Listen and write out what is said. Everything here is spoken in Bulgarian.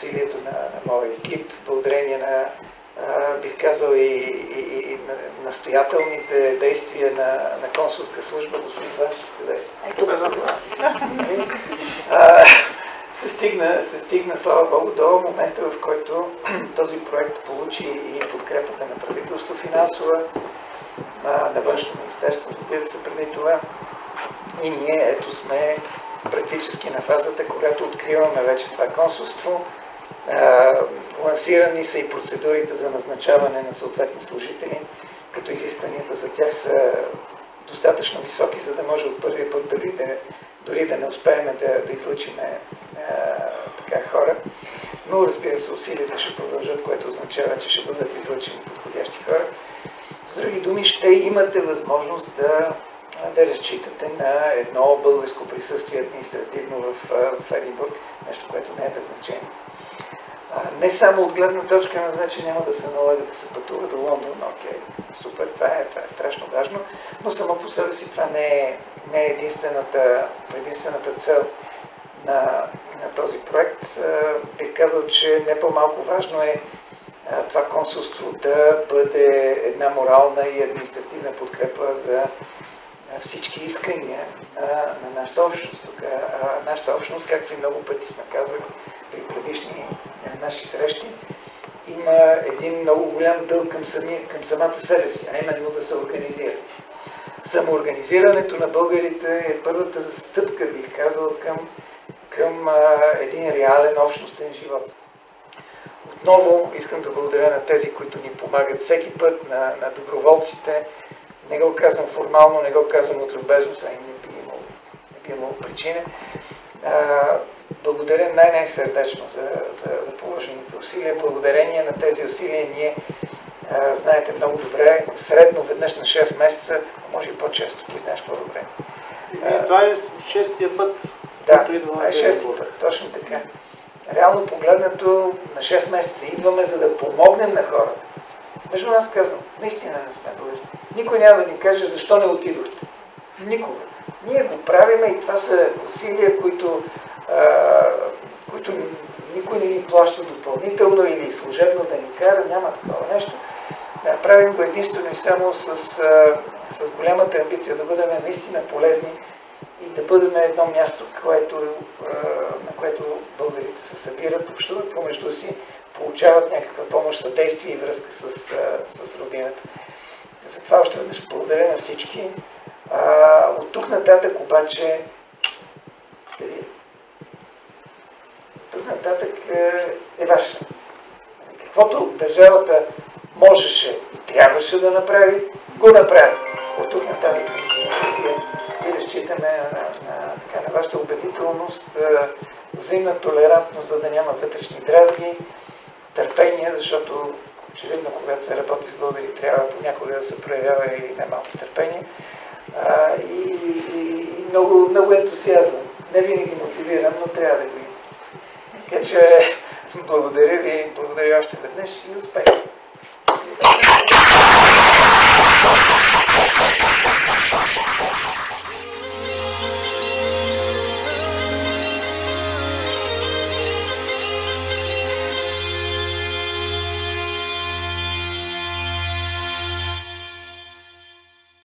усилието на моя екип, благодарение на, бих казал, и настоятелните действия на консулска служба, господин Ванчев, къде? Се стигна, слава Богу, до момента, в който този проект получи и подкрепата на правителство финансова, на външно министерство, разбира се, преди това. И ние, ето, сме практически на фазата, когато откриваме вече това консулство. Лансирани са и процедурите за назначаване на съответни служители, като изискванията за тях са достатъчно високи, за да може от първия път дори да не успеем да излъчим така хора. Но, разбира се, усилията ще продължат, което означава, че ще бъдат излъчени подходящи хора. С други думи, ще имате възможност да разчитате на едно българско присъствие административно в Единбург, нещо, което не е без значение. Не само от гледна точка на това, че няма да се налага да се пътува до Лондон, окей, супер, това е страшно важно, но само по себе си това не е единствената цел на този проект. Бих казал, че не по-малко важно е това консулство да бъде една морална и административна подкрепа за всички искания на нашата общност. Тук, нашата общност, както и много пъти сме казвали при предишни наши срещи, има един много голям дълг към самата себе си, а именно да се организира. Самоорганизирането на българите е първата стъпка, бих казал, към един реален общностен живот. Отново искам да благодаря на тези, които ни помагат всеки път, на доброволците. Не го казвам формално, не го казвам от любезност, а и не би имало причина. Благодаря най-сърдечно за положените усилия. Благодарение на тези усилия ние, знаете много добре, средно веднъж на 6 месеца, може и по-често, ти знаеш по-добре. Това е шестия път. Да, това е шестия път, точно така. Реално погледнато, на 6 месеца идваме, за да помогнем на хората. Между нас казвам, наистина не сме длъжни. Никой няма да ни каже защо не отидохте. Никога. Ние го правиме и това са усилия, които никой не ни плаща допълнително или служебно да ни кара, няма такова нещо. Правим го единствено и само с голямата амбиция да бъдем наистина полезни и да бъдем едно място, на което българите се събират, общуват помежду си, получават някаква помощ, съдействие и връзка с родината. Затова още веднъж благодаря на всички. От тук нататък обаче е ваше. Каквото държавата можеше и трябваше да направи, го направи. От тук нататък и разчитаме на вашата убедителност, взаимна толерантност, за да няма вътрешни дразги, търпение, защото очевидно, когато се работи с българи, трябва понякога да се проявява и немалко търпение. И много ентусиазъм. Не винаги мотивирам, но трябва да го има. Така че благодаря ви още веднъж и успех!